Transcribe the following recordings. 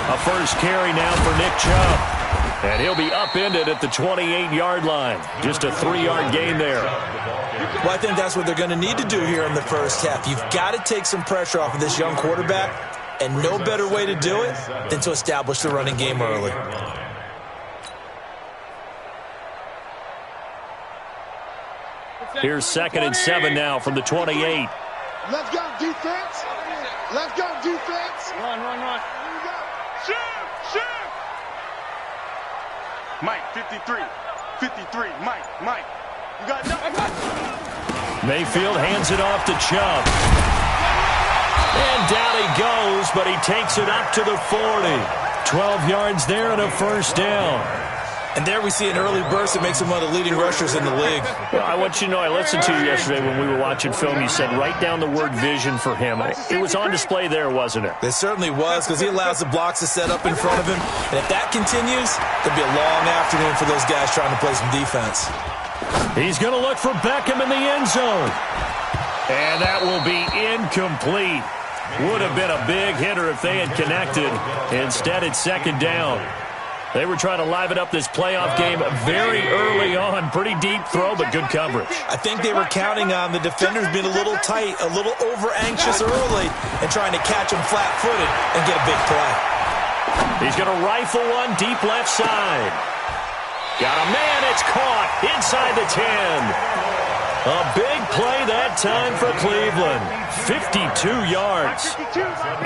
A first carry now for Nick Chubb. And he'll be upended at the 28-yard line. Just a 3-yard gain there. Well, I think that's what they're going to need to do here in the first half. You've got to take some pressure off of this young quarterback, and no better way to do it than to establish the running game early. Here's 2nd and 7 now from the 28. Let's go, defense. Let's go, defense. Run. Here we go. Shoot. Mike, 53. 53. Mike. You got nothing. Mayfield hands it off to Chubb. And down he goes, but he takes it up to the 40. 12 yards there and a first down. And there we see an early burst that makes him one of the leading rushers in the league. Well, I want you to know, I listened to you yesterday when we were watching film. You said write down the word vision for him. It was on display there, wasn't it? It certainly was, because he allows the blocks to set up in front of him. And if that continues, there'll be a long afternoon for those guys trying to play some defense. He's going to look for Beckham in the end zone. And that will be incomplete. Would have been a big hitter if they had connected. Instead, it's 2nd down. They were trying to liven up this playoff game very early on. Pretty deep throw, but good coverage. I think they were counting on the defenders being a little tight, a little over-anxious early, and trying to catch them flat-footed and get a big play. He's going to rifle one deep left side. Got a man, it's caught inside the 10. A big play that time for Cleveland. 52 yards.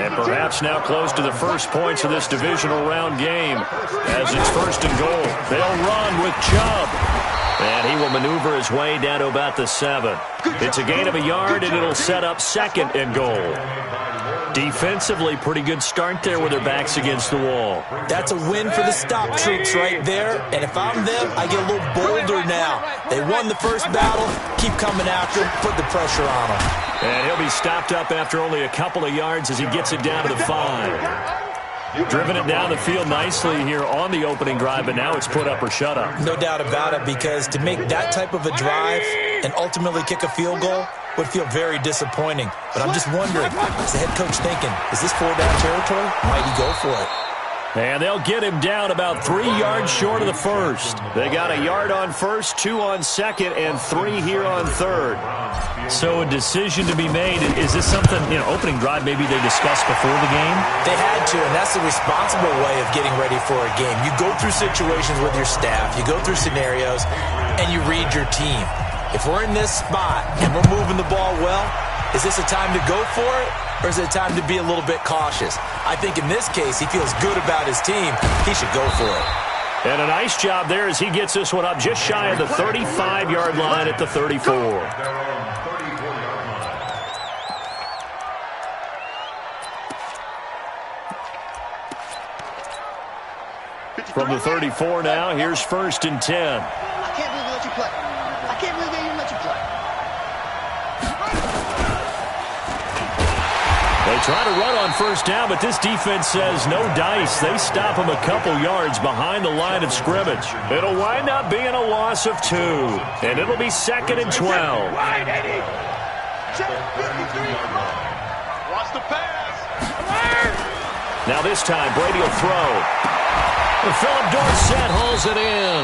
And perhaps now close to the first points of this divisional round game. As it's 1st and goal, they'll run with Chubb. And he will maneuver his way down to about the 7. It's a gain of a yard, and it'll set up 2nd and goal. Defensively, pretty good start there with their backs against the wall. That's a win for the stop troops right there. And if I'm them, I get a little bolder now. They won the first battle. Keep coming after him. Put the pressure on him. And he'll be stopped up after only a couple of yards as he gets it down to the 5. Driven it down the field nicely here on the opening drive, but now it's put up or shut up. No doubt about it, because to make that type of a drive and ultimately kick a field goal would feel very disappointing. But I'm just wondering, is the head coach thinking, is this 4-down territory? Might he go for it? And they'll get him down about 3 yards short of the first. They got a yard on first, 2 on 2nd, and 3 here on 3rd. So a decision to be made. Is this something, opening drive maybe they discussed before the game? They had to, and that's the responsible way of getting ready for a game. You go through situations with your staff, you go through scenarios, and you read your team. If we're in this spot and we're moving the ball well, is this a time to go for it, or is it a time to be a little bit cautious? I think in this case, he feels good about his team. He should go for it. And a nice job there as he gets this one up just shy of the 35-yard line at the 34. From the 34 now, here's 1st and 10. I can't believe they let you play. I can't believe they even let you play. They try to run on first down, but this defense says no dice. They stop him a couple yards behind the line of scrimmage. It'll wind up being a loss of 2, and it'll be 2nd and 12. Watch the pass. Now this time, Brady will throw. Philip Dorsett hauls it in.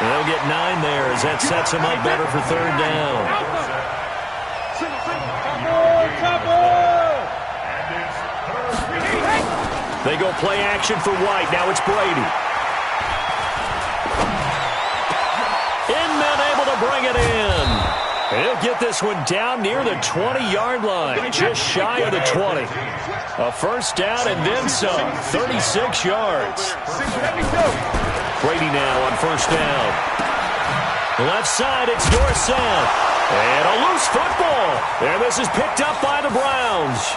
They'll get 9 there as that sets him up better for 3rd down. They go play action for White. Now it's Brady. Inman able to bring it in. He'll get this one down near the 20-yard line, just shy of the 20. A first down and then some, 36 yards. Brady now on first down. Left side, it's Dorsett. And a loose football. And this is picked up by the Browns.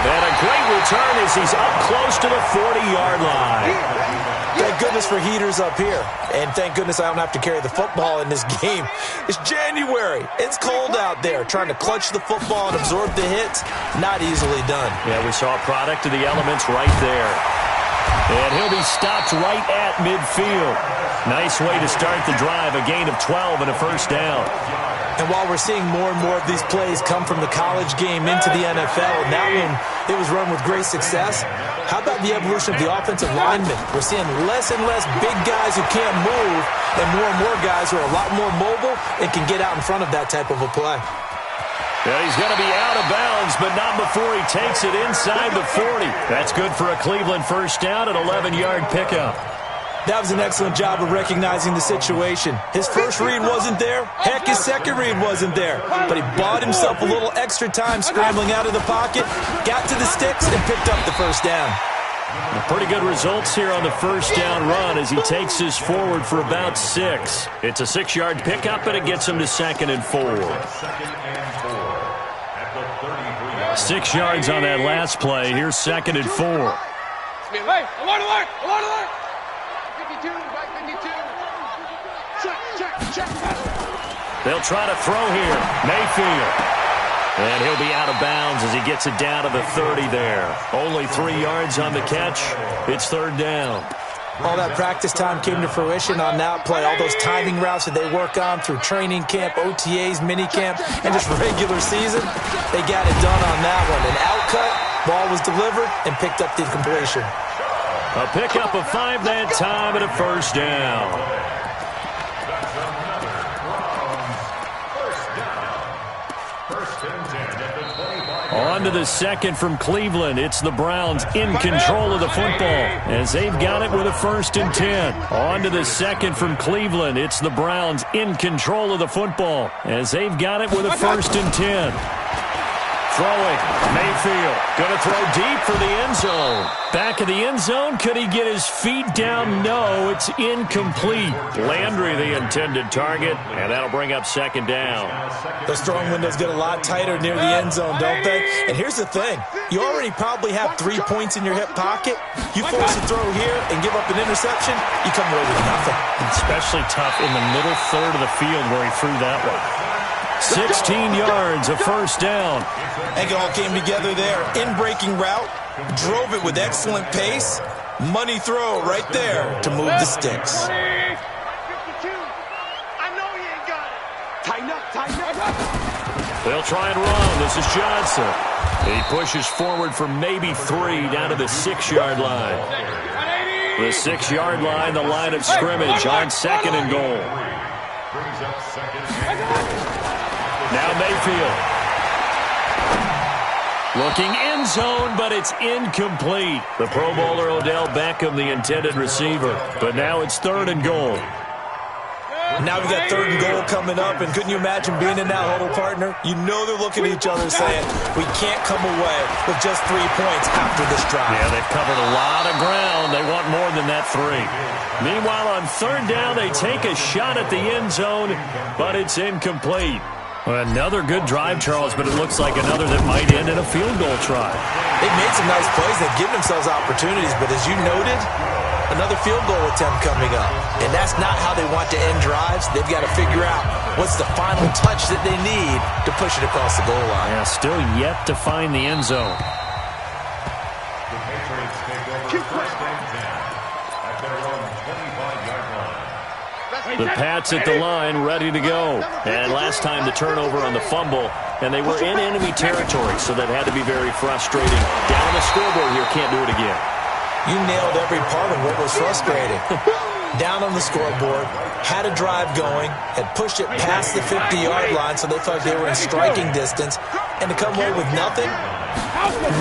And a great return as he's up close to the 40-yard line. Thank goodness for heaters up here. And thank goodness I don't have to carry the football in this game. It's January. It's cold out there. Trying to clutch the football and absorb the hits, not easily done. Yeah, we saw a product of the elements right there. And he'll be stopped right at midfield. Nice way to start the drive. A gain of 12 and a first down. And And while we're seeing more and more of these plays come from the college game into the NFL, and that one, it was run with great success, how about the evolution of the offensive linemen? We're seeing less and less big guys who can't move and more guys who are a lot more mobile and can get out in front of that type of a play. Yeah, he's going to be out of bounds, but not before he takes it inside the 40. That's good for a Cleveland first down, an 11-yard pickup. That was an excellent job of recognizing the situation. His first read wasn't there. Heck, his second read wasn't there. But he bought himself a little extra time scrambling out of the pocket, got to the sticks, and picked up the first down. Pretty good results here on the first down run as he takes this forward for about 6. It's a 6-yard pickup, and it gets him to 2nd and 4. 6 yards on that last play. Here's 2nd and 4. Hey, alert! 52, back 52. Check. They'll try to throw here. Mayfield. And he'll be out of bounds as he gets it down to the 30 there. Only 3 yards on the catch. It's 3rd down. All that practice time came to fruition on that play. All those timing routes that they work on through training camp, OTAs, minicamp, and just regular season, they got it done on that one. An outcut, ball was delivered, and picked up the completion. A pickup of 5 that time and a first down. On to the 2nd from Cleveland. It's the Browns in control of the football as they've got it with a 1st and 10. On to the 2nd from Cleveland. It's the Browns in control of the football as they've got it with a 1st and 10. Throwing. Mayfield going to throw deep for the end zone. Back of the end zone. Could he get his feet down? No, it's incomplete. Landry the intended target, and that'll bring up 2nd down. Those throwing windows get a lot tighter near the end zone, don't they? And here's the thing. You already probably have 3 points in your hip pocket. You force a throw here and give up an interception, you come away with nothing. Especially tough in the middle third of the field where he threw that one. 16 yards, a first down. And it all came together there. In-breaking route, drove it with excellent pace. Money throw right there to move the sticks. 52. I know he ain't got it. Tighten up. They'll try and run. This is Johnson. He pushes forward for maybe 3 down to the 6-yard line. The 6-yard line, the line of scrimmage on 2nd and goal. Now Mayfield. Looking end zone, but it's incomplete. The Pro Bowler Odell Beckham, the intended receiver. But now it's 3rd and goal. Now we got 3rd and goal coming up, and couldn't you imagine being in that huddle, partner? You know they're looking at each other saying, we can't come away with just 3 points after this drive. Yeah, they've covered a lot of ground. They want more than that 3. Meanwhile, on 3rd down, they take a shot at the end zone, but it's incomplete. Another good drive, Charles, but it looks like another that might end in a field goal try. They've made some nice plays. They've given themselves opportunities, but as you noted, another field goal attempt coming up. And that's not how they want to end drives. They've got to figure out what's the final touch that they need to push it across the goal line. Yeah, still yet to find the end zone. The Pats at the line, ready to go. And last time the turnover on the fumble, and they were in enemy territory, so that had to be very frustrating. Down on the scoreboard here, can't do it again. You nailed every part of what was frustrating. Down on the scoreboard, had a drive going, had pushed it past the 50-yard line, so they thought they were in striking distance, and to come away with nothing,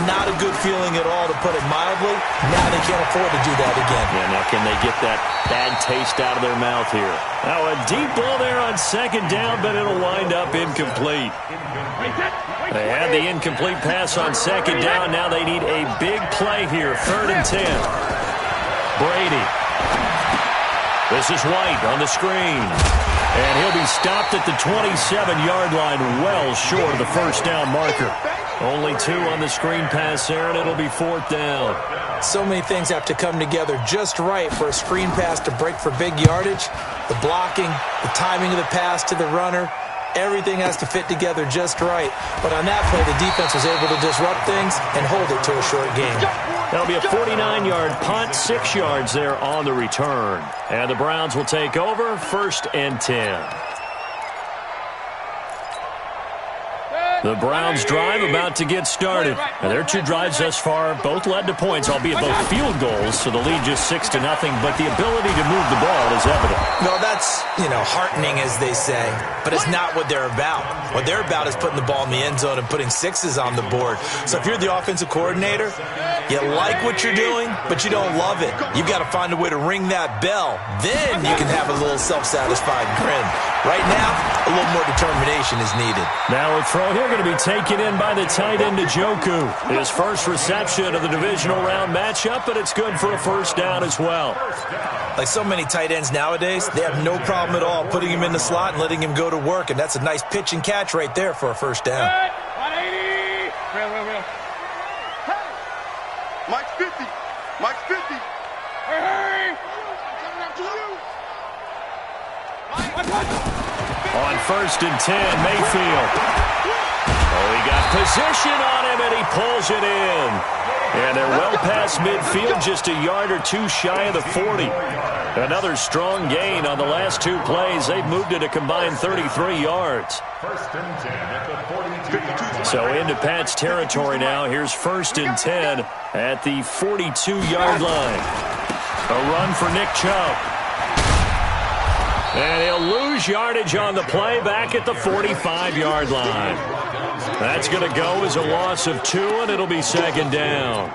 not a good feeling at all, to put it mildly. Now they can't afford to do that again. Yeah, now can they get that bad taste out of their mouth here? Now a deep ball there on 2nd down, but it'll wind up incomplete. They had the incomplete pass on 2nd down. Now they need a big play here. 3rd and 10. Brady. This is White on the screen. And he'll be stopped at the 27-yard line, well short of the first down marker. Only 2 on the screen pass there, and it'll be 4th down. So many things have to come together just right for a screen pass to break for big yardage. The blocking, the timing of the pass to the runner, everything has to fit together just right. But on that play, the defense was able to disrupt things and hold it to a short game. That'll be a 49-yard punt, 6 yards there on the return. And the Browns will take over, 1st and 10. The Browns drive about to get started. And their two drives thus far both led to points, albeit both field goals, so the lead just 6-0, but the ability to move the ball is evident. Well, that's, heartening, as they say, but it's not what they're about. What they're about is putting the ball in the end zone and putting sixes on the board. So if you're the offensive coordinator, you like what you're doing, but you don't love it. You've got to find a way to ring that bell. Then you can have a little self-satisfied grin. Right now, a little more determination is needed. Now a throw here going to be taken in by the tight end Njoku. His first reception of the divisional round matchup, but it's good for a first down as well. Like so many tight ends nowadays, they have no problem at all putting him in the slot and letting him go to work, and that's a nice pitch and catch right there for a first down. 180. Real. Hey, Mike's 50. Mike's 50. Hey. Coming up to you. On 1st and 10, Mayfield. Oh, he got position on him, and he pulls it in. And they're well past midfield, just a yard or two shy of the 40. Another strong gain on the last two plays. They've moved it a combined 33 yards. So into Pat's territory now. Here's 1st and 10 at the 42-yard line. A run for Nick Chubb. And he'll lose yardage on the play back at the 45-yard line. That's going to go as a loss of 2, and it'll be 2nd down.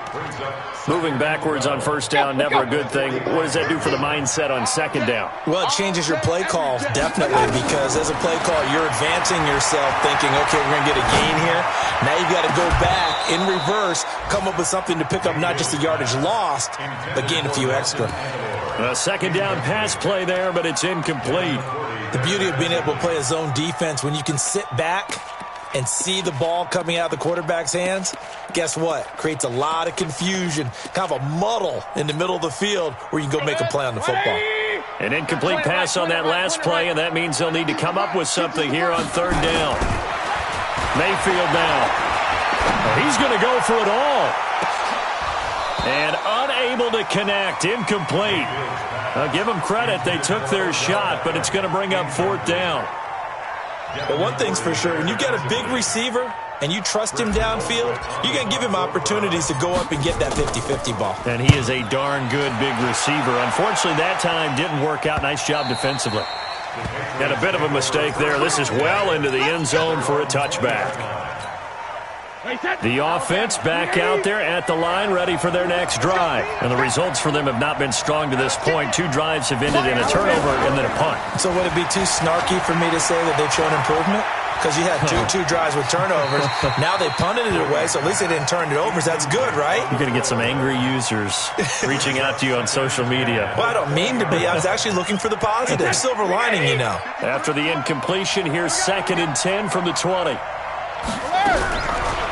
Moving backwards on 1st down, never a good thing. What does that do for the mindset on 2nd down? Well, it changes your play call, definitely, because as a play call, you're advancing yourself thinking, okay, we're going to get a gain here. Now you've got to go back in reverse, come up with something to pick up not just the yardage lost, but gain a few extra. A 2nd down pass play there, but it's incomplete. The beauty of being able to play a zone defense, when you can sit back and see the ball coming out of the quarterback's hands, guess what? Creates a lot of confusion, kind of a muddle in the middle of the field where you can go make a play on the football. An incomplete pass on that last play, and that means they'll need to come up with something here on 3rd down. Mayfield now. He's going to go for it all. And unable to connect, incomplete. I'll give them credit, they took their shot, but it's going to bring up 4th down. But one thing's for sure, when you get a big receiver and you trust him downfield, you're going to give him opportunities to go up and get that 50-50 ball. And he is a darn good big receiver. Unfortunately, that time didn't work out. Nice job defensively. And a bit of a mistake there. This is well into the end zone for a touchback. The offense back out there at the line, ready for their next drive. And the results for them have not been strong to this point. 2 drives have ended in a turnover and then a punt. So would it be too snarky for me to say that they've shown improvement? Because you had two drives with turnovers. Now they punted it away, so at least they didn't turn it over. So that's good, right? You're going to get some angry users reaching out to you on social media. Well, I don't mean to be. I was actually looking for the positive. Silver lining, After the incompletion, here's 2nd and 10 from the 20.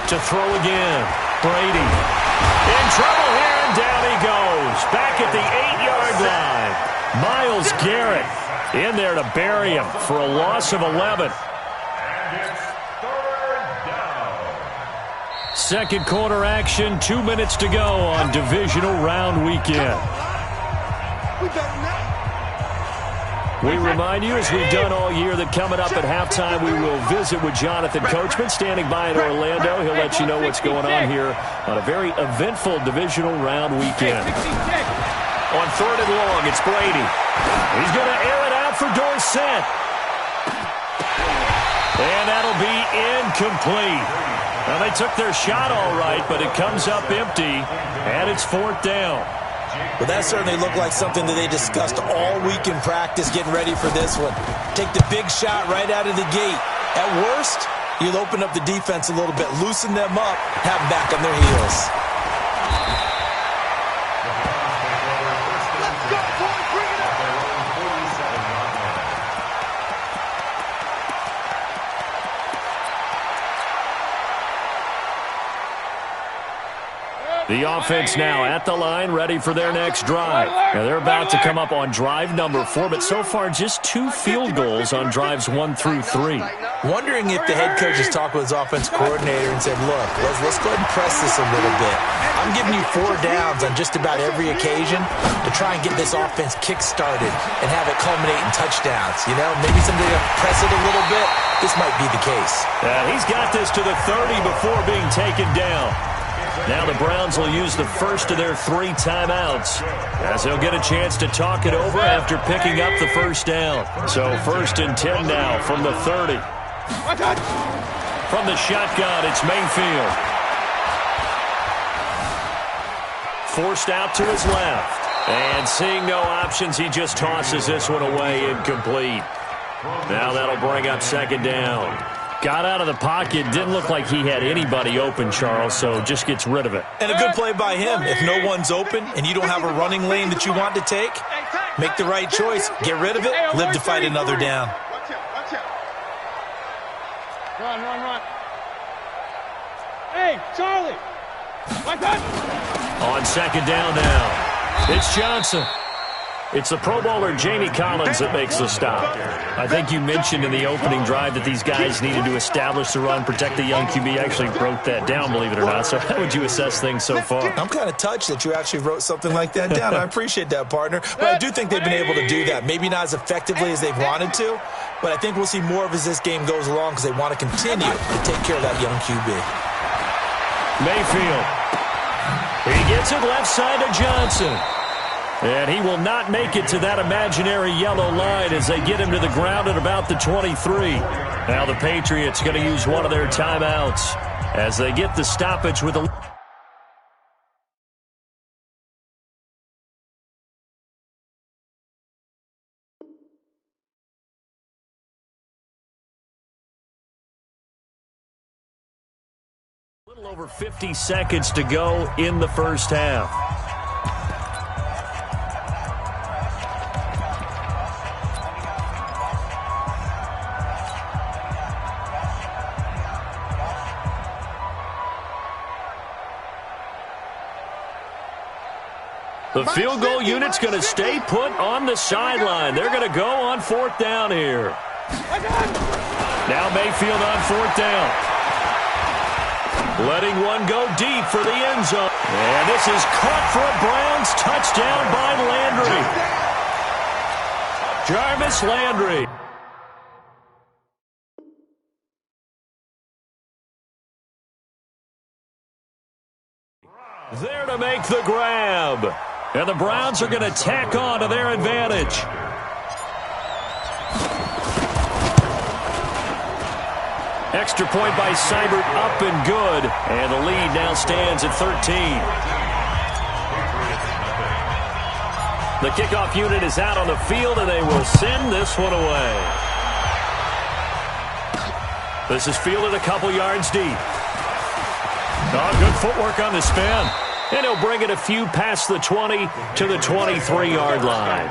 To throw again. Brady. In trouble here, and down he goes. Back at the 8-yard line. Myles Garrett in there to bury him for a loss of 11. Second quarter action, 2 minutes to go on divisional round weekend. We remind you, as we've done all year, that coming up at halftime, we will visit with Jonathan Coachman, standing by in Orlando. He'll let you know what's going on here on a very eventful divisional round weekend. On 3rd and long, it's Brady. He's going to air it out for Dorsett. And that'll be incomplete. Now, they took their shot all right, but it comes up empty, and it's 4th down. Well, that certainly looked like something that they discussed all week in practice, getting ready for this one. Take the big shot right out of the gate. At worst, you'll open up the defense a little bit, loosen them up, have them back on their heels. The offense now at the line, ready for their next drive. Now they're about to come up on drive number 4, but so far just 2 field goals on drives 1 through 3. Wondering if the head coach has talked with his offense coordinator and said, look, let's go ahead and press this a little bit. I'm giving you 4 downs on just about every occasion to try and get this offense kick-started and have it culminate in touchdowns. You know, maybe somebody to press it a little bit. This might be the case. He's got this to the 30 before being taken down. Now the Browns will use the first of their 3 timeouts as they'll get a chance to talk it over after picking up the first down. So 1st and 10 now from the 30. From the shotgun, it's Mayfield. Forced out to his left. And seeing no options, he just tosses this one away incomplete. Now that'll bring up 2nd down. Got out of the pocket. Didn't look like he had anybody open, Charles, so just gets rid of it. And a good play by him. If no one's open and you don't have a running lane that you want to take, make the right choice. Get rid of it. Live to fight another down. Run. Hey, Charlie. On 2nd down now, it's Johnson. It's the Pro Bowler Jamie Collins that makes the stop. I think you mentioned in the opening drive that these guys needed to establish the run, protect the young QB. Actually wrote that down, believe it or not. So how would you assess things so far? I'm kind of touched that you actually wrote something like that down. I appreciate that, partner. But I do think they've been able to do that. Maybe not as effectively as they've wanted to, but I think we'll see more of as this game goes along because they want to continue to take care of that young QB. Mayfield. He gets it left side to Johnson. And he will not make it to that imaginary yellow line as they get him to the ground at about the 23. Now the Patriots going to use one of their timeouts as they get the stoppage with a... little over 50 seconds to go in the first half. The field goal unit's going to stay put on the sideline. They're going to go on 4th down here. Now Mayfield on 4th down. Letting one go deep for the end zone. And this is caught for a Browns touchdown by Landry. Jarvis Landry. There to make the grab. And the Browns are going to tack on to their advantage. Extra point by Seibert, up and good. And the lead now stands at 13. The kickoff unit is out on the field, and they will send this one away. This is fielded a couple yards deep. Oh, good footwork on the spin. And he'll bring it a few past the 20 to the 23-yard line.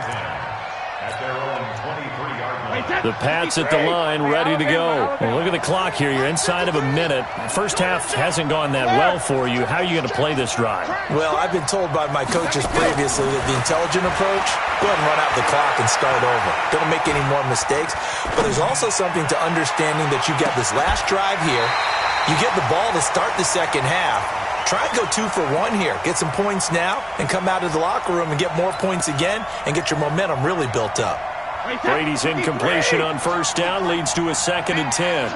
The Pats at the line, ready to go. Well, look at the clock here. You're inside of a minute. First half hasn't gone that well for you. How are you going to play this drive? Well, I've been told by my coaches previously that the intelligent approach, go ahead and run out the clock and start over. Don't make any more mistakes. But there's also something to understanding that you get this last drive here. You get the ball to start the second half. Try and go 2 for 1 here. Get some points now and come out of the locker room and get more points again and get your momentum really built up. Brady's incompletion on 1st down leads to a 2nd and 10.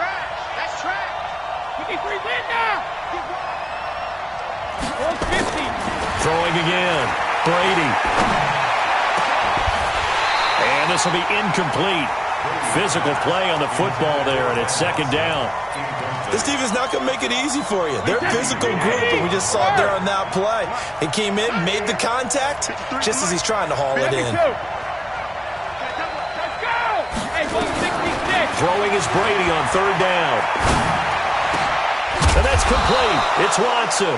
Throwing again. Brady. And this will be incomplete. Physical play on the football there, and it's 2nd down. This team is not going to make it easy for you. They're a physical group, and we just saw it there on that play. He came in, made the contact, just as he's trying to haul it in. Throwing is Brady on 3rd down. And that's complete. It's Watson.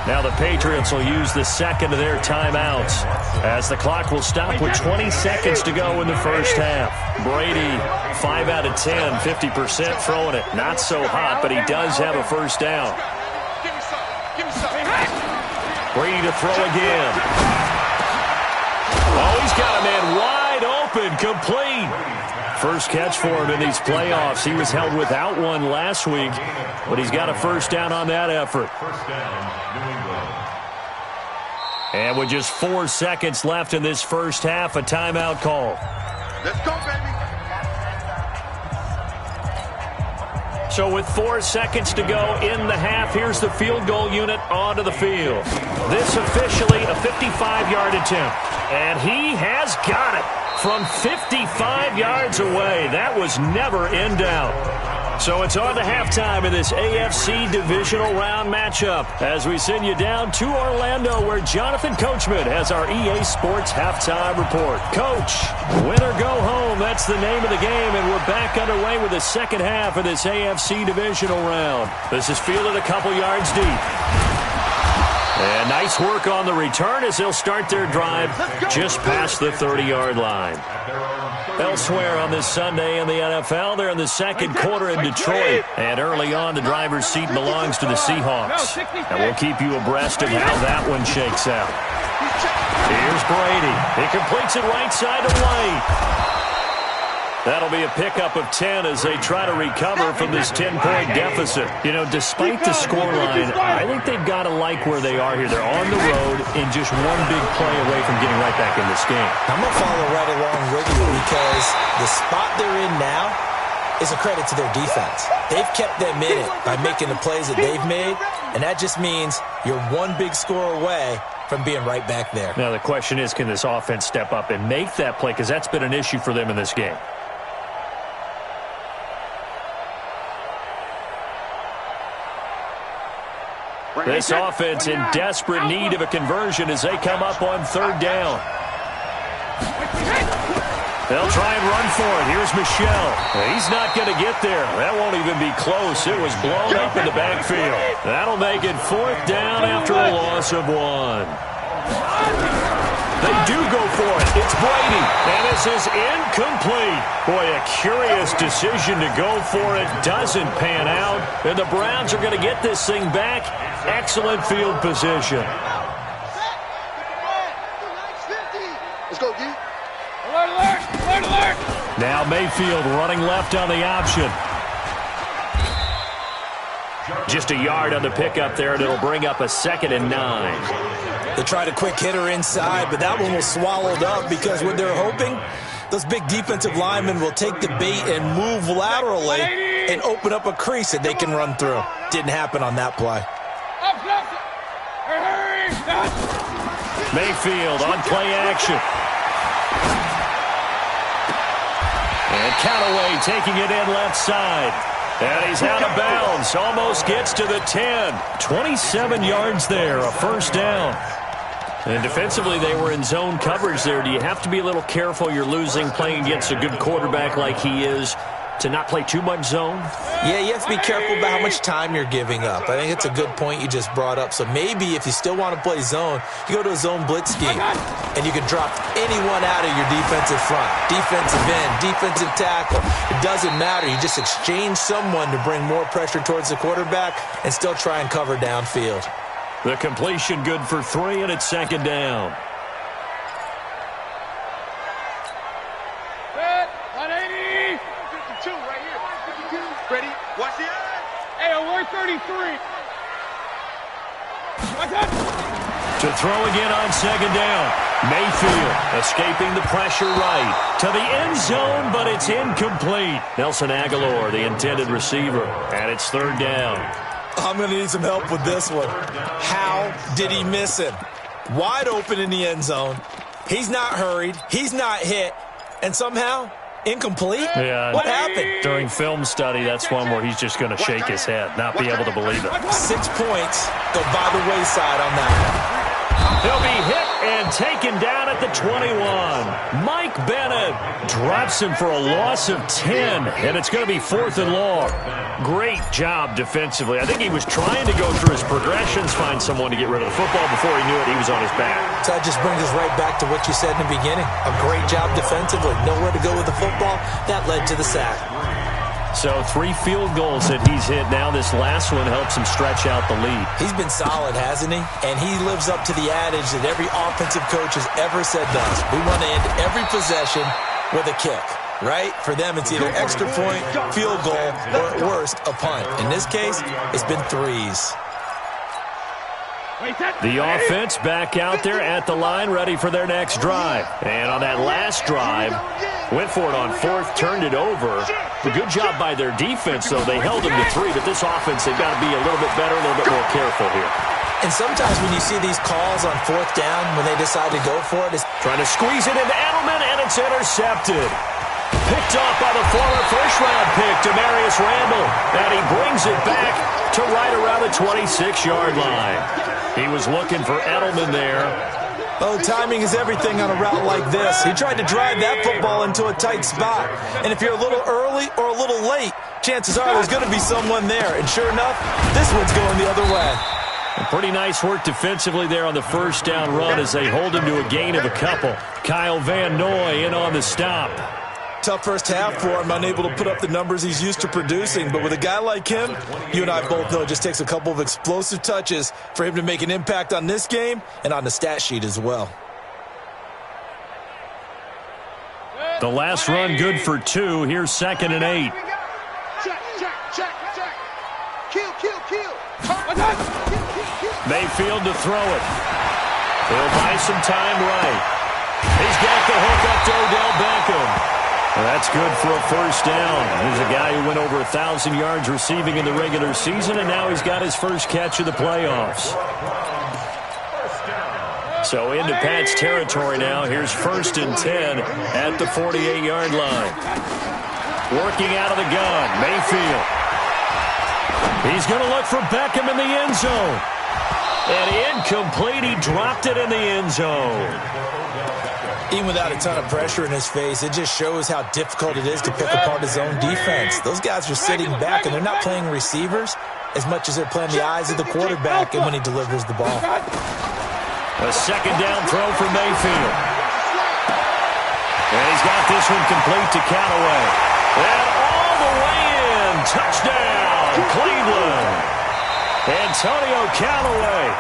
Now the Patriots will use the 2nd of their timeouts as the clock will stop with 20 seconds to go in the first half. Brady, 5 out of 10, 50% throwing it. Not so hot, but he does have a 1st down. Brady to throw again. Oh, he's got a man wide open, complete. First catch for him in these playoffs. He was held without one last week, but he's got a first down on that effort. And with just 4 seconds left in this first half, a timeout call. Let's go, baby. So with 4 seconds to go in the half, here's the field goal unit onto the field. This officially a 55-yard attempt. And he has got it from 55 yards away. That was never in doubt. So it's on to halftime in this AFC Divisional Round matchup as we send you down to Orlando where Jonathan Coachman has our EA Sports Halftime Report. Coach, win or go home, that's the name of the game, and we're back underway with the second half of this AFC Divisional Round. This is fielded a couple yards deep. And nice work on the return as they'll start their drive just past the 30-yard line. Elsewhere on this Sunday in the NFL, they're in the second quarter in Detroit. And early on, the driver's seat belongs to the Seahawks. And we'll keep you abreast of how that one shakes out. Here's Brady. He completes it right side to White. That'll be a pickup of 10 as they try to recover from this 10-point deficit. You know, despite the scoreline, I think they've got to like where they are here. They're on the road and just one big play away from getting right back in this game. I'm going to follow right along with you because the spot they're in now is a credit to their defense. They've kept them in it by making the plays that they've made, and that just means you're one big score away from being right back there. Now, the question is, can this offense step up and make that play? Because that's been an issue for them in this game. This offense in desperate need of a conversion as they come up on third down. They'll try and run for it. Here's Michelle. He's not going to get there. That won't even be close. It was blown up in the backfield. That'll make it fourth down after a loss of 1. They do go for it. It's Brady. And this is incomplete. Boy, a curious decision to go for it. Doesn't pan out. And the Browns are going to get this thing back. Excellent field position. Let's go, Gee. Alert, alert, alert, alert. Now Mayfield running left on the option. Just a yard on the pickup there, and it'll bring up a 2nd and 9. They tried a quick hitter inside, but that one was swallowed up because what they're hoping, those big defensive linemen will take the bait and move laterally and open up a crease that they can run through. Didn't happen on that play. Mayfield on play action. And Callaway taking it in left side. And he's out of bounds. Almost gets to the 10. 27 yards there, a first down. And defensively, they were in zone coverage there. Do you have to be a little careful? You're losing playing against a good quarterback like he is to not play too much zone? Yeah, you have to be careful about how much time you're giving up. I think it's a good point you just brought up. So maybe if you still want to play zone, you go to a zone blitz scheme, and you can drop anyone out of your defensive front, defensive end, defensive tackle. It doesn't matter. You just exchange someone to bring more pressure towards the quarterback and still try and cover downfield. The completion good for 3, and it's 2nd down. Ready? Watch the eye. Hey, alert 33. To throw again on 2nd down. Mayfield escaping the pressure right to the end zone, but it's incomplete. Nelson Aguilar, the intended receiver, and it's 3rd down. I'm going to need some help with this one. How did he miss him? Wide open in the end zone. He's not hurried. He's not hit. And somehow, incomplete? Yeah. What happened? During film study, that's one where he's just going to shake his head, not be able to believe it. 6 points go by the wayside on that one. He'll be hit and taken down at the 21. Mike Bennett drops him for a loss of 10, and it's going to be 4th and long. Great job defensively. I think he was trying to go through his progressions, find someone to get rid of the football. Before he knew it, he was on his back. So that just brings us right back to what you said in the beginning. A great job defensively. Nowhere to go with the football. That led to the sack. So 3 field goals that he's hit now. This last one helps him stretch out the lead. He's been solid, hasn't he? And he lives up to the adage that every offensive coach has ever said to us. We want to end every possession with a kick, right? For them, it's either extra point, field goal, or at worst, a punt. In this case, it's been 3s. The offense back out there at the line, ready for their next drive. And on that last drive, went for it on 4th, turned it over. A good job by their defense, though. They held them to 3, but this offense, they've got to be a little bit better, a little bit more careful here. And sometimes when you see these calls on 4th down, when they decide to go for it, it's trying to squeeze it into Edelman, and it's intercepted. Picked off by the former first-round pick, Demarius Randall. And he brings it back to right around the 26-yard line. He was looking for Edelman there. Oh, timing is everything on a route like this. He tried to drive that football into a tight spot. And if you're a little early or a little late, chances are there's going to be someone there. And sure enough, this one's going the other way. Pretty nice work defensively there on the first down run as they hold him to a gain of a couple. Kyle Van Noy in on the stop. Tough first half for him, unable to put up the numbers he's used to producing. But with a guy like him, you and I both know it just takes a couple of explosive touches for him to make an impact on this game and on the stat sheet as well. The last run good for 2. Here's 2nd and 8. Check. Kill. Mayfield to throw it. He'll buy some time right. He's got the hook up to Odell Beckham. Well, that's good for a first down. Here's a guy who went over 1,000 yards receiving in the regular season, and now he's got his first catch of the playoffs. So into Pat's territory now. Here's 1st and 10 at the 48-yard line. Working out of the gun, Mayfield. He's going to look for Beckham in the end zone. And incomplete. He dropped it in the end zone. Even without a ton of pressure in his face, it just shows how difficult it is to pick apart his own defense. Those guys are sitting back, and they're not playing receivers as much as they're playing the eyes of the quarterback and when he delivers the ball. A second down throw for Mayfield. And he's got this one complete to Callaway. And all the way in. Touchdown, Cleveland. Antonio Callaway.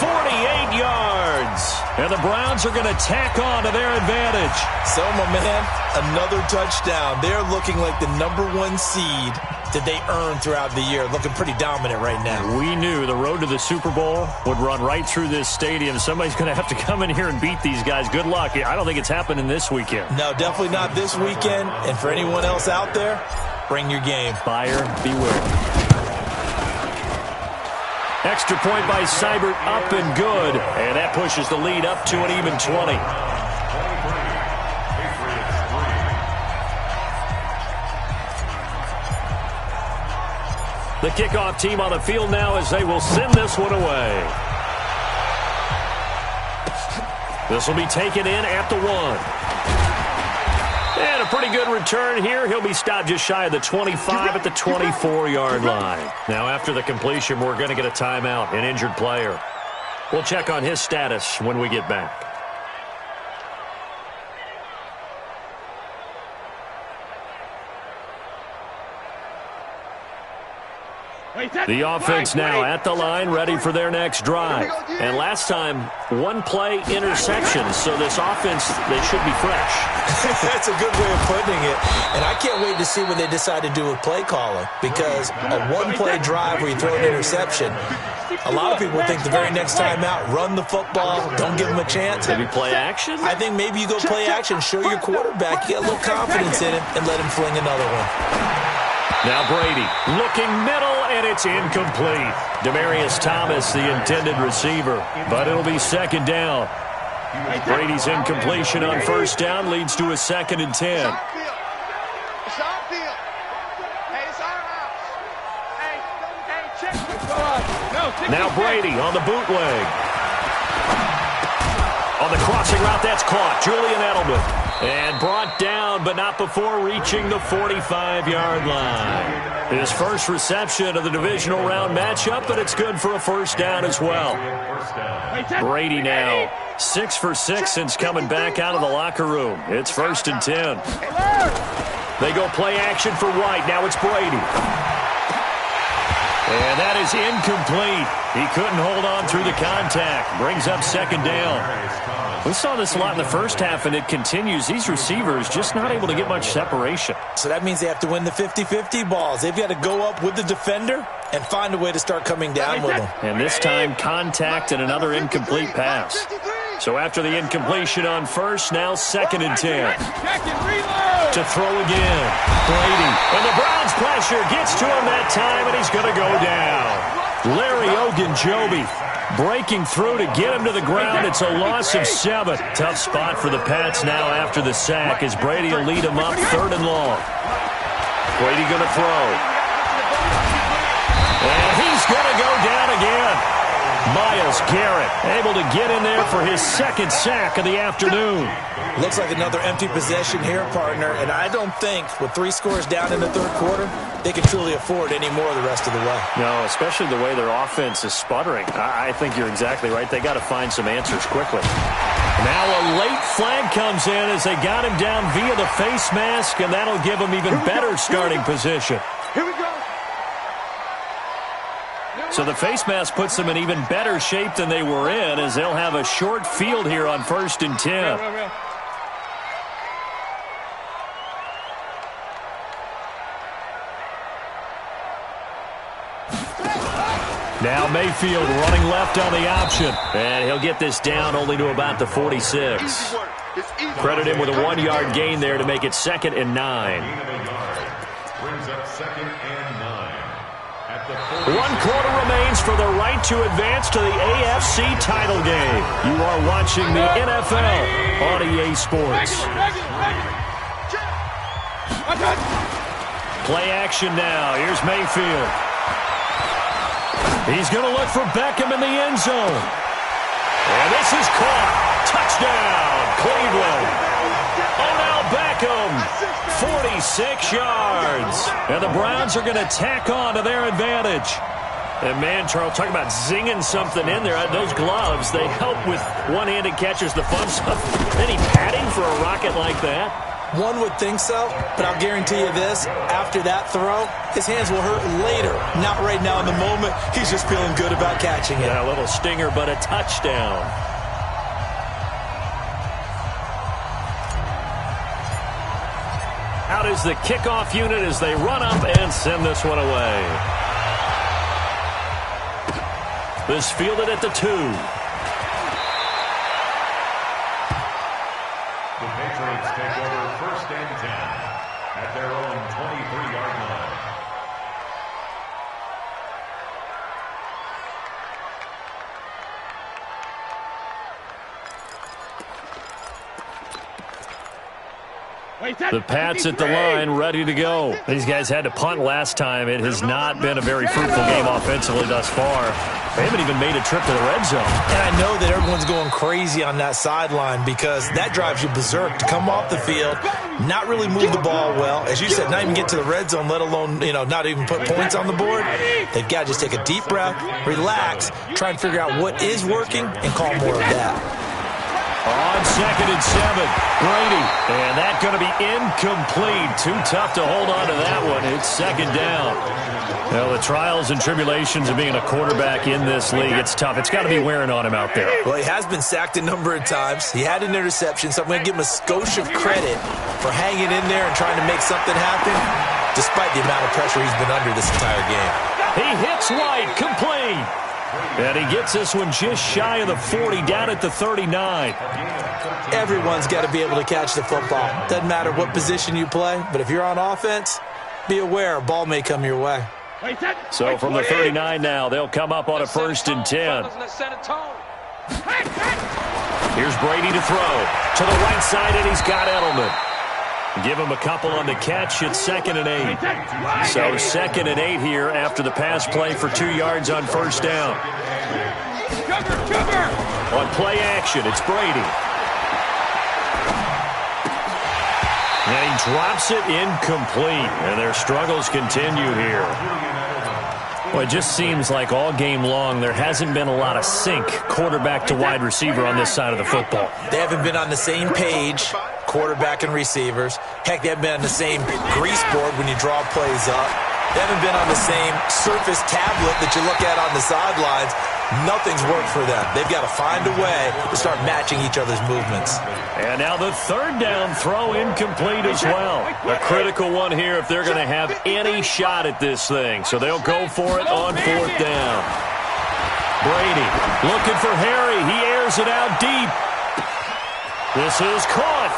48 yards. And the Browns are going to tack on to their advantage. So, my man, another touchdown. They're looking like the #1 seed that they earned throughout the year. Looking pretty dominant right now. We knew the road to the Super Bowl would run right through this stadium. Somebody's going to have to come in here and beat these guys. Good luck. I don't think it's happening this weekend. No, definitely not this weekend. And for anyone else out there, bring your game. Buyer beware. Extra point by Seibert, up and good. And that pushes the lead up to an even 20. The kickoff team on the field now as they will send this one away. This will be taken in at the 1. And a pretty good return here. He'll be stopped just shy of the 25 at the 24-yard line. Now, after the completion, we're going to get a timeout, an injured player. We'll check on his status when we get back. The offense now at the line, ready for their next drive. And last time, one play interception. So this offense, they should be fresh. That's a good way of putting it. And I can't wait to see what they decide to do with play calling. Because a one-play drive where you throw an interception, a lot of people think the very next time out, run the football, don't give them a chance. Maybe play action? I think maybe you go play action, show your quarterback, you get a little confidence in him, and let him fling another one. Now Brady looking middle, and it's incomplete. Demaryius Thomas, the intended receiver, but it'll be second down. Brady's incompletion on first down leads to a 2nd and 10. It's our field. Hey, it's our house. Hey, check. Now Brady on the bootleg. On the crossing route, that's caught. Julian Edelman. And brought down, but not before reaching the 45-yard line. His first reception of the divisional round matchup, but it's good for a first down as well. Brady now 6 for 6 since coming back out of the locker room. It's 1st and 10. They go play action for White. Now it's Brady. And that is incomplete. He couldn't hold on through the contact. Brings up second down. We saw this a lot in the first half, and it continues. These receivers just not able to get much separation. So that means they have to win the 50-50 balls. They've got to go up with the defender and find a way to start coming down with them. And this time, contact and another incomplete pass. So after the incompletion on first, now 2nd and 10. To throw again. Brady. And the Browns pressure gets to him that time, and he's going to go down. Larry Ogunjobi breaking through to get him to the ground. It's a loss of 7. Tough spot for the Pats now after the sack as Brady will lead him up 3rd and long. Brady going to throw. And he's going to go down again. Myles Garrett able to get in there for his 2nd sack of the afternoon. Looks like another empty possession here, partner, and I don't think with 3 scores down in the 3rd quarter, they can truly afford any more the rest of the way. No, especially the way their offense is sputtering. I think you're exactly right. They got to find some answers quickly. Now a late flag comes in as they got him down via the face mask, and that'll give him even better starting position. Here we go. So the face mask puts them in even better shape than they were in as they'll have a short field here on 1st and 10. Now Mayfield running left on the option. And he'll get this down only to about the 46. Credit him with a 1-yard gain there to make it 2nd and 9. Brings up 2nd and 9. 1 quarter remains for the right to advance to the AFC title game. You are watching the NFL on EA Sports. Play action now. Here's Mayfield. He's going to look for Beckham in the end zone. And this is caught. Touchdown, Cleveland. Odell Beckham, 46 yards. And the Browns are going to tack on to their advantage. And, man, Charles, talk about zinging something in there. Those gloves, they help with one-handed catches, the fun stuff. Any padding for a rocket like that? One would think so, but I'll guarantee you this. After that throw, his hands will hurt later. Not right now in the moment. He's just feeling good about catching it. Yeah, a little stinger, but a touchdown. Out is the kickoff unit as they run up and send this one away. This fielded at the 2. The Patriots take over 1st and 10 at their own 23-yard line. The Pats at the line, ready to go. These guys had to punt last time. It has not been a very fruitful game offensively thus far. They haven't even made a trip to the red zone. And I know that everyone's going crazy on that sideline because that drives you berserk to come off the field, not really move the ball well. As you said, not even get to the red zone, let alone, not even put points on the board. They've got to just take a deep breath, relax, try and figure out what is working, and call more of that. On 2nd and 7, Brady. And that's going to be incomplete. Too tough to hold on to that one. It's 2nd down. Well, the trials and tribulations of being a quarterback in this league, it's tough. It's got to be wearing on him out there. Well, he has been sacked a number of times. He had an interception, so I'm going to give him a skosh of credit for hanging in there and trying to make something happen, despite the amount of pressure he's been under this entire game. He hits White, complete. And he gets this one just shy of the 40, down at the 39. Everyone's got to be able to catch the football. Doesn't matter what position you play, but if you're on offense, be aware a ball may come your way. So from the 39 now, they'll come up on a 1st and 10. Here's Brady to throw. To the right side, and he's got Edelman. Give him a couple on the catch. It's 2nd and 8. So 2nd and 8 here after the pass play for 2 yards on 1st down. On play action, it's Brady. And he drops it incomplete. And their struggles continue here. Well, it just seems like all game long there hasn't been a lot of sync quarterback to wide receiver on this side of the football. They haven't been on the same page. quarterback and receivers. Heck, they haven't been on the same grease board when you draw plays up. They haven't been on the same surface tablet that you look at on the sidelines. Nothing's worked for them. They've got to find a way to start matching each other's movements. And now the third down throw incomplete as well. A critical one here if they're going to have any shot at this thing. So they'll go for it on fourth down. Brady looking for Harry. He airs it out deep. This is caught.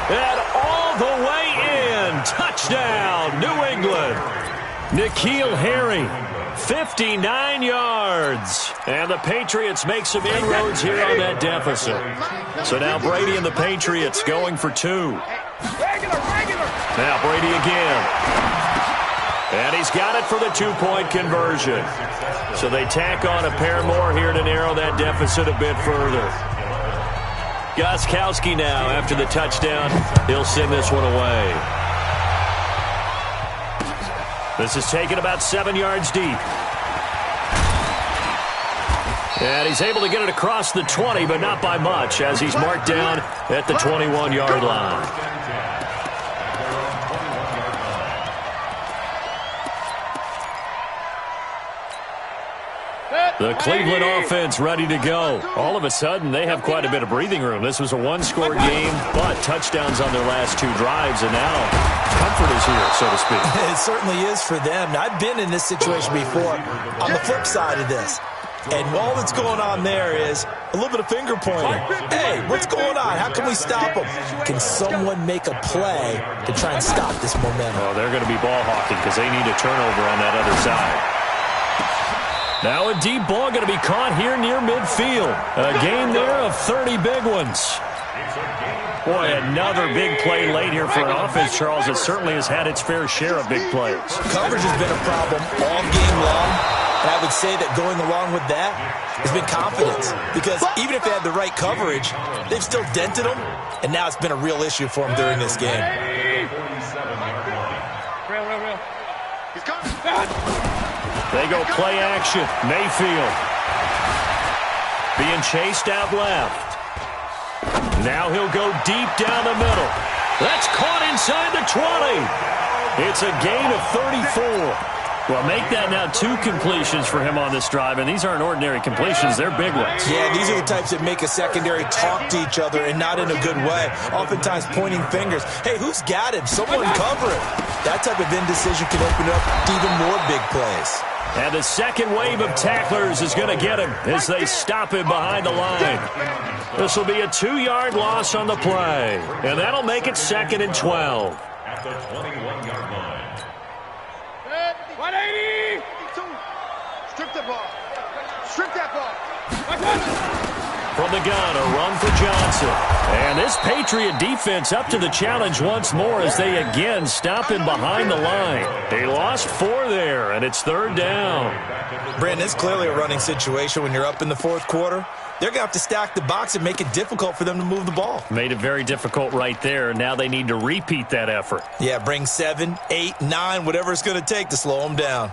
And all the way in. Touchdown, New England. N'Keal Harry, 59 yards. And the Patriots make some inroads here on that deficit. So now Brady and the Patriots going for two. Now Brady again. And he's got it for the two-point conversion. So they tack on a pair more here to narrow that deficit a bit further. Gostkowski now after the touchdown. He'll send this one away. This is taken about 7 yards deep. And he's able to get it across the 20, but not by much, as he's marked down at the 21-yard line. The Cleveland offense ready to go. All of a sudden, they have quite a bit of breathing room. This was a one-score game, but touchdowns on their last two drives, and now comfort is here, so to speak. It certainly is for them. Now, I've been in this situation before on the flip side of this. And all that's going on there is a little bit of finger pointing. Hey, what's going on? How can we stop them? Can someone make a play to try and stop this momentum? Oh, they're going to be ball hawking because they need a turnover on that other side. Now a deep ball going to be caught here near midfield. A gain there of 30 big ones. Boy, another big play late here for an offense, Charles, that certainly has had its fair share of big plays. Coverage has been a problem all game long. And I would say that going along with that has been confidence. Because even if they had the right coverage, they've still dented them. And now it's been a real issue for them during this game. He's coming. They go play action. Mayfield being chased out left. Now he'll go deep down the middle. That's caught inside the 20. It's a gain of 34. Well, make that now two completions for him on this drive, and these aren't ordinary completions. They're big ones. Yeah, these are the types that make a secondary talk to each other and not in a good way, oftentimes pointing fingers. Hey, who's got him? Someone cover it. That type of indecision can open up to even more big plays. And the second wave of tacklers is going to get him as they stop him behind the line. This will be a 2-yard loss on the play, and that'll make it 2nd and 12. At the 21-yard line. 180. Strip the ball. Strip that ball. From the gun, a run for Johnson. And this Patriot defense up to the challenge once more as they again stop him behind the line. They lost 4 there, and it's 3rd down. Brandon, it's clearly a running situation when you're up in the 4th quarter. They're going to have to stack the box and make it difficult for them to move the ball. Made it very difficult right there. Now they need to repeat that effort. Yeah, bring 7, 8, 9, whatever it's going to take to slow them down.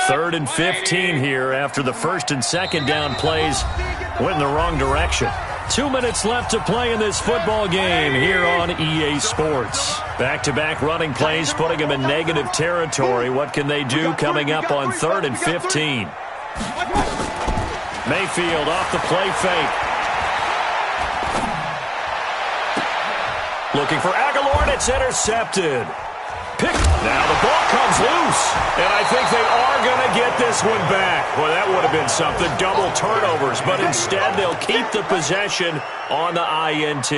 3rd and 15 here after the 1st and 2nd down plays went in the wrong direction. 2 minutes left to play in this football game here on EA Sports. Back-to-back running plays putting them in negative territory. What can they do coming up on 3rd and 15? Mayfield off the play fake. Looking for Aguilar, and it's intercepted. Now the ball comes loose, and I think they are going to get this one back. Well, that would have been something, double turnovers, but instead they'll keep the possession on the INT.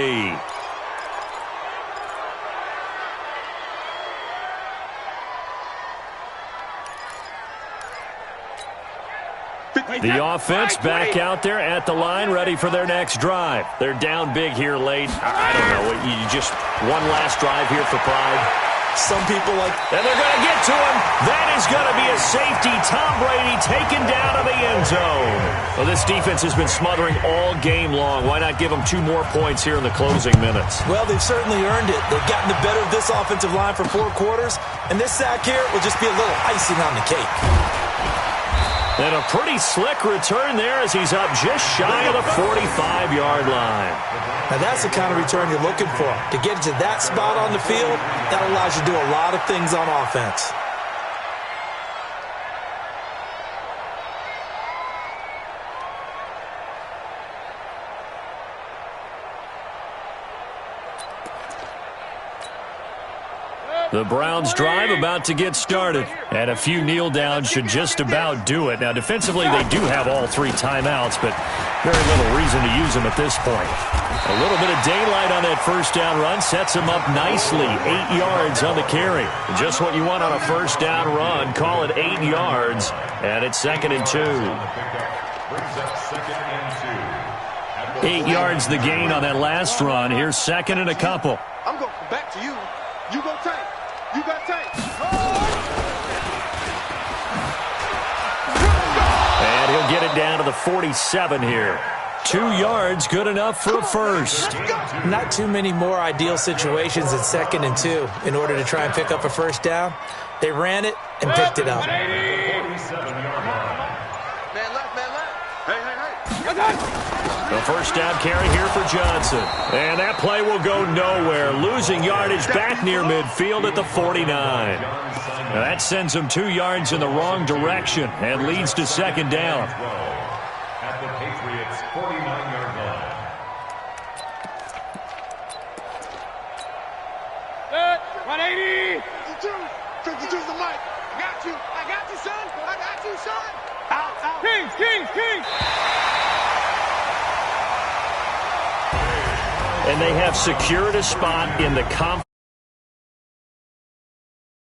The offense back out there at the line, ready for their next drive. They're down big here late. I don't know, you just one last drive here for pride. Some people like... And they're going to get to him. That is going to be a safety. Tom Brady taken down to the end zone. Well, this defense has been smothering all game long. Why not give them 2 more points here in the closing minutes? Well, they've certainly earned it. They've gotten the better of this offensive line for 4 quarters, and this sack here will just be a little icing on the cake. And a pretty slick return there as he's up just shy of the 45-yard line. Now that's the kind of return you're looking for. To get to that spot on the field, that allows you to do a lot of things on offense. The Browns drive about to get started, and a few kneel downs should just about do it. Now, defensively, they do have all 3 timeouts, but very little reason to use them at this point. A little bit of daylight on that first down run sets them up nicely. 8 yards on the carry. Just what you want on a first down run. Call it 8 yards, and it's 2nd and 2. 8 yards the gain on that last run. Here's 2nd and a couple. I'm going to come back to you. You go tank. You got tank. And he'll get it down to the 47 here. 2 yards, good enough for a first. Not too many more ideal situations in 2nd and 2 in order to try and pick up a first down. They ran it and picked it up. Man left, man left. Hey. The first down carry here for Johnson. And that play will go nowhere. Losing yardage back near midfield at the 49. Now that sends them 2 yards in the wrong direction and leads to 2nd down. At the Patriots' 49-yard line. 180. 52's the mic. I got you, son. I got you, son. Out. Kings. And they have secured a spot in the conference.